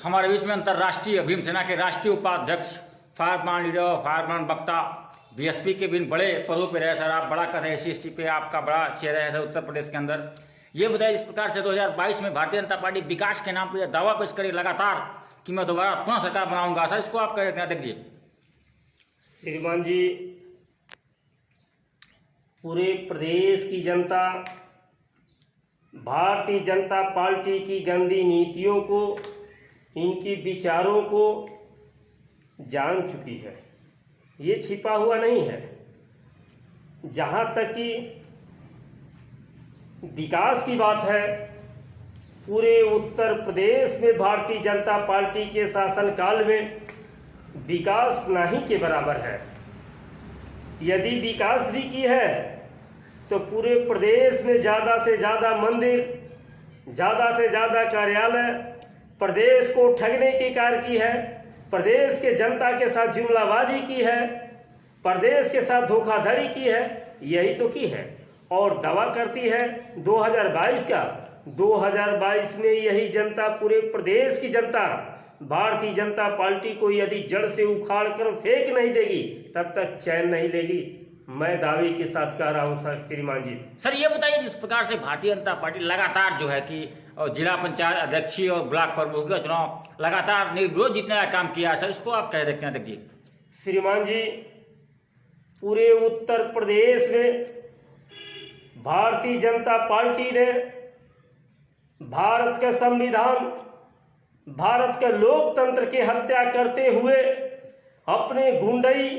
हमारे बीच में अंतर्राष्ट्रीय भीमसेना के राष्ट्रीय उपाध्यक्ष, fire brand leader, fire brand वक्ता, बीएसपी के भी बड़े पदों पे रहे सर। आप बड़ा कद है, SC/ST पे आपका बड़ा चेहरा है सर उत्तर प्रदेश के अंदर। ये बताइए जिस प्रकार से 2022 में भारतीय जनता पार्टी विकास के नाम पर यह दावा पेश करे लगातार कि मैं दोबारा पुनः सरकार बनाऊंगा, सर इसको आप कह रहे थे देखिए। श्रीमान जी, पूरे प्रदेश की जनता भारतीय जनता पार्टी की गंदी नीतियों को, इनकी विचारों को जान चुकी है। ये छिपा हुआ नहीं है। जहाँ तक कि विकास की बात है, पूरे उत्तर प्रदेश में भारतीय जनता पार्टी के शासनकाल में विकास नहीं के बराबर है। यदि विकास भी की है तो पूरे प्रदेश में ज़्यादा से ज़्यादा मंदिर, ज़्यादा से ज़्यादा कार्यालय, प्रदेश को ठगने की कार्य की है, प्रदेश के जनता के साथ जुमलाबाजी की है, प्रदेश के साथ धोखाधड़ी की है, यही तो की है। और दावा करती है 2022 का। 2022 में यही जनता, पूरे प्रदेश की जनता भारतीय जनता पार्टी को यदि जड़ से उखाड़ कर फेंक नहीं देगी तब तक चैन नहीं लेगी। मैं दावे के साथ कह रहा हूं सर। श्रीमान जी, सर ये बताइए जिस प्रकार से भारतीय जनता पार्टी लगातार जो है कि जिला पंचायत अध्यक्षीय और ब्लॉक प्रमुख का चुनाव लगातार निर्विरोध जीतने का काम किया है, सर इसको आप कह देखते हैं देखिए। श्रीमान जी, पूरे उत्तर प्रदेश में भारतीय जनता पार्टी ने भारत का संविधान, भारत के लोकतंत्र की हत्या करते हुए अपने गुंडई,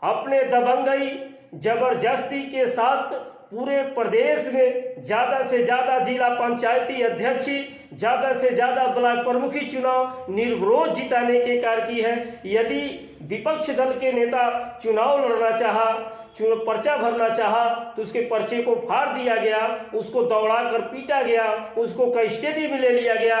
अपने दबंगई, जबरदस्ती के साथ पूरे प्रदेश में ज़्यादा से ज़्यादा जिला पंचायती अध्यक्षी, ज़्यादा से ज़्यादा ब्लॉक प्रमुखी चुनाव निर्विरोध जिताने के कार्य की है। यदि विपक्ष दल के नेता चुनाव लड़ना चाहा, पर्चा भरना चाहा, तो उसके पर्चे को फाड़ दिया गया, उसको दौड़ा कर पीटा गया, उसको कस्टडी में ले लिया गया।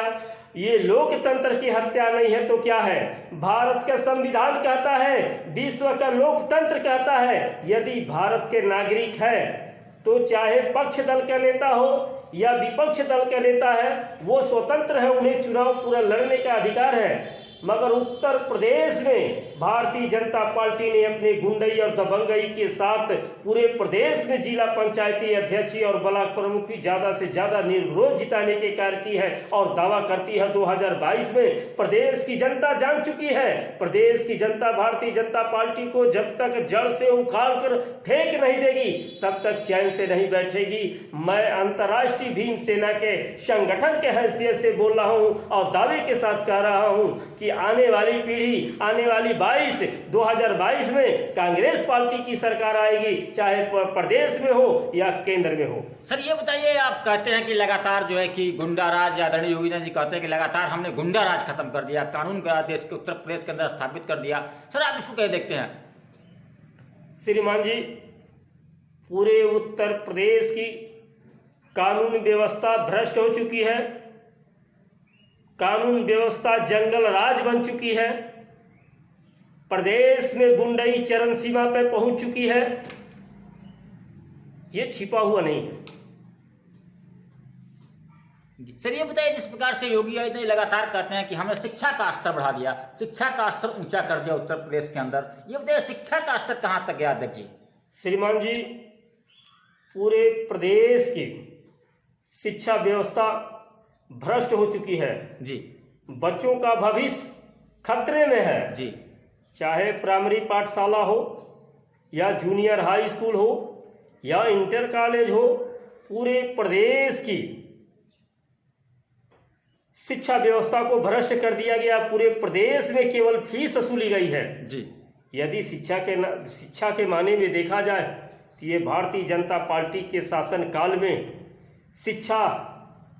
ये लोकतंत्र की हत्या नहीं है तो क्या है? भारत का संविधान कहता है, विश्व का लोकतंत्र कहता है, यदि भारत के नागरिक है तो चाहे पक्ष दल का नेता हो या विपक्ष दल का नेता है, वो स्वतंत्र है, उन्हें चुनाव पूरा लड़ने का अधिकार है। मगर उत्तर प्रदेश में भारतीय जनता पार्टी ने अपने गुंडई और दबंगई के साथ पूरे प्रदेश में जिला पंचायती अध्यक्षी और ब्लॉक प्रमुख की ज़्यादा से ज़्यादा निर्विरोध जिताने के कार्य की है। और दावा करती है 2022 में प्रदेश की जनता जान चुकी है। प्रदेश की जनता भारतीय जनता पार्टी को जब तक जड़ से उखाड़ कर फेंक नहीं देगी तब तक चैन से नहीं बैठेगी। मैं अंतर्राष्ट्रीय भीम सेना के संगठन के हैसियत से बोल रहा हूँ और दावे के साथ कह रहा हूँ कि आने वाली पीढ़ी, आने वाली 2022 में कांग्रेस पार्टी की सरकार आएगी, चाहे प्रदेश में हो या केंद्र में हो। सर ये बताइए, आप कहते हैं कि लगातार जो है कि गुंडा राज, आदरणीय योगी जी कहते हैं कि लगातार हमने गुंडा राज खत्म कर दिया, कानून का देश के उत्तर प्रदेश के अंदर स्थापित कर दिया। सर आप इसको कैसे देखते हैं? श्रीमान जी, पूरे उत्तर प्रदेश की कानून व्यवस्था भ्रष्ट हो चुकी है। कानून व्यवस्था जंगल राज बन चुकी है। प्रदेश में गुंडई चरम सीमा पर पहुंच चुकी है। ये छिपा हुआ नहीं है। सर ये बताइए जिस प्रकार से योगी आदित्यनाथ लगातार कहते हैं कि हमने शिक्षा का स्तर बढ़ा दिया, शिक्षा का स्तर ऊंचा कर दिया उत्तर प्रदेश के अंदर, ये बताइए शिक्षा का स्तर कहां तक गया अध्यक्ष जी? श्रीमान जी, पूरे प्रदेश की शिक्षा व्यवस्था भ्रष्ट हो चुकी है जी। बच्चों का भविष्य खतरे में है जी। चाहे प्राइमरी पाठशाला हो या जूनियर हाई स्कूल हो या इंटर कॉलेज हो, पूरे प्रदेश की शिक्षा व्यवस्था को भ्रष्ट कर दिया गया। पूरे प्रदेश में केवल फीस वसूली गई है जी। यदि शिक्षा के माने में देखा जाए तो ये भारतीय जनता पार्टी के शासनकाल में शिक्षा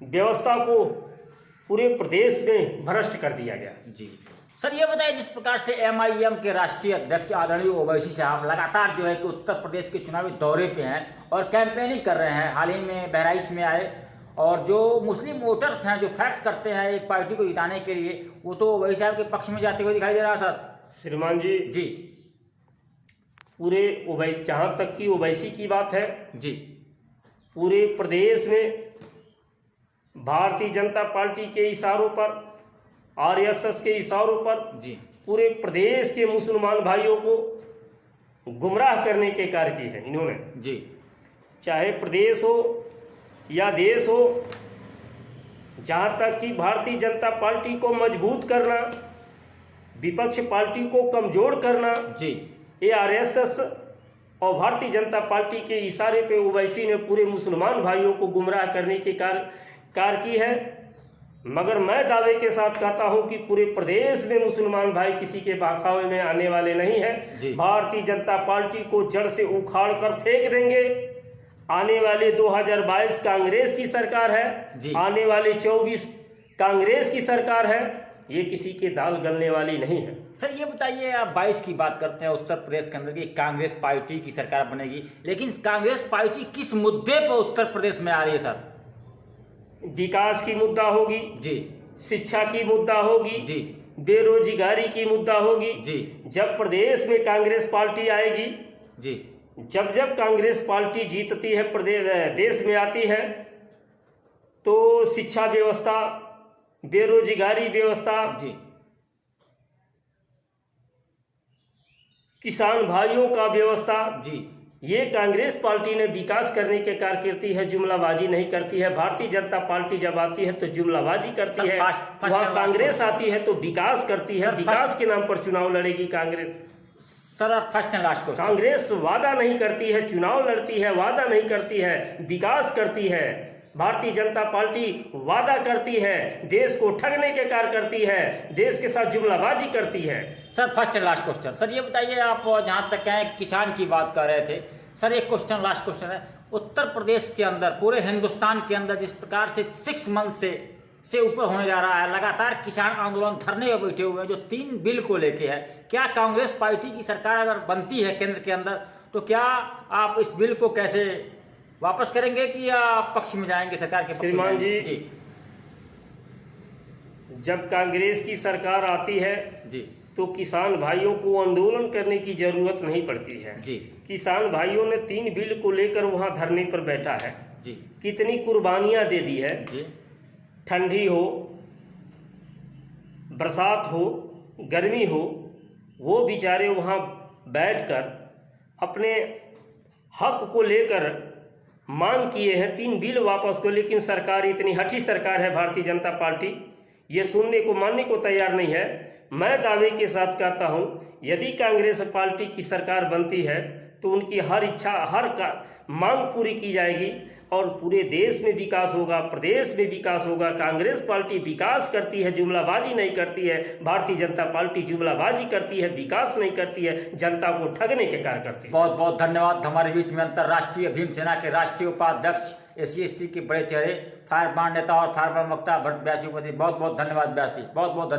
व्यवस्था को पूरे प्रदेश में भ्रष्ट कर दिया गया। जी सर ये बताइए जिस प्रकार से MIM के राष्ट्रीय अध्यक्ष आदरणीय ओवैसी साहब लगातार जो है कि उत्तर प्रदेश के चुनावी दौरे पे हैं और कैंपेनिंग कर रहे हैं। हाल ही में बहराइच में आए और जो मुस्लिम वोटर्स हैं जो फैक्ट करते हैं एक पार्टी को जिताने के लिए, वो तो ओवैसी साहब के पक्ष में जाते हुए दिखाई दे रहा है सर। श्रीमान जी, पूरे ओवैसी, जहाँ तक कि ओवैसी की बात है जी, पूरे प्रदेश में भारतीय जनता पार्टी के इशारों पर आरएसएस के इशारों पर जी पूरे प्रदेश के मुसलमान भाइयों को गुमराह करने के कार्य किए हैं इन्होंने। जी चाहे प्रदेश हो या देश हो, जहां तक कि भारतीय जनता पार्टी को मजबूत करना, विपक्ष पार्टी को कमजोर करना, जी ये आरएसएस और भारतीय जनता पार्टी के इशारे पे ओवैसी ने पूरे मुसलमान भाइयों को गुमराह करने की कार्य की है। मगर मैं दावे के साथ कहता हूं कि पूरे प्रदेश में मुसलमान भाई किसी के बहकावे में आने वाले नहीं जी। है। भारतीय जनता पार्टी को जड़ से उखाड़ कर फेंक देंगे। आने वाले 2022 कांग्रेस की सरकार है, जी। आने वाले 24 कांग्रेस की सरकार है, ये किसी के दाल गलने वाली नहीं है। सर ये बताइए, आप 22 की बात करते हैं उत्तर प्रदेश के अंदर की कांग्रेस पार्टी की सरकार बनेगी, लेकिन कांग्रेस पार्टी किस मुद्दे पर उत्तर प्रदेश में आ रही है सर? विकास की मुद्दा होगी जी, शिक्षा की मुद्दा होगी जी, बेरोजगारी की मुद्दा होगी। जी, जब प्रदेश में कांग्रेस पार्टी आएगी, जी, जब कांग्रेस पार्टी जीतती है, प्रदेश देश में आती है, तो शिक्षा व्यवस्था, बेरोजगारी व्यवस्था, जी, किसान भाइयों का व्यवस्था, जी, ये कांग्रेस पार्टी ने विकास करने के कार्य करती है, जुमलाबाजी नहीं करती है। भारतीय जनता पार्टी जब आती है तो जुमलाबाजी करती सर, है। फर्स्ट वहाँ कांग्रेस आती है तो विकास करती है। सर, विकास के नाम पर चुनाव लड़ेगी Congress. Sir first and last question. Congress वादा नहीं करती है, चुनाव लड़ती है, वादा नहीं करती है, विकास करती है। भारतीय जनता पार्टी वादा करती है, देश को ठगने के कार्य करती है, देश के साथ जुमलाबाजी करती है। Sir first and last question. Sir ये बताइए, आप जहाँ तक कहें किसान की बात कर रहे थे, सर एक क्वेश्चन लास्ट क्वेश्चन है, उत्तर प्रदेश के अंदर, पूरे हिंदुस्तान के अंदर जिस प्रकार से 6 मंथ से ऊपर होने जा रहा है, लगातार किसान आंदोलन धरने पर बैठे हुए हैं जो 3 बिल को लेके है, क्या कांग्रेस पार्टी की सरकार अगर बनती है केंद्र के अंदर, तो क्या आप इस बिल को कैसे वापस करेंगे कि या पक्ष में जाएंगे, सरकार के पक्ष में श्रीमान जाएंगे? जी, जब कांग्रेस की सरकार आती है जी, तो किसान भाइयों को आंदोलन करने की जरूरत नहीं पड़ती है। जी, किसान भाइयों ने 3 बिल को लेकर वहां धरने पर बैठा है। जी, कितनी कुर्बानियां दे दी है। जी, ठंडी हो, बरसात हो, गर्मी हो, वो बेचारे वहां बैठकर अपने हक को लेकर मांग किए हैं 3 बिल वापस को। लेकिन सरकार, इतनी हठी सरकार है भारतीय जनता पार्टी, ये सुनने को, मानने को तैयार नहीं है। मैं दावे के साथ कहता हूं, यदि कांग्रेस पार्टी की सरकार बनती है तो उनकी हर इच्छा, मांग पूरी की जाएगी और पूरे देश में विकास होगा, प्रदेश में विकास होगा। कांग्रेस पार्टी विकास करती है, जुमलाबाजी नहीं करती है। भारतीय जनता पार्टी जुमलाबाजी करती है, विकास नहीं करती है, जनता को ठगने के कार्य करती है। बहुत बहुत धन्यवाद। हमारे बीच में अंतर्राष्ट्रीय भीम सेना के राष्ट्रीय उपाध्यक्ष, SC/ST के बड़े चेहरे, फायर ब्रांड नेता और फायर ब्रांड वक्ता भरत व्यास जी उपस्थित। बहुत बहुत धन्यवाद व्यास जी, बहुत बहुत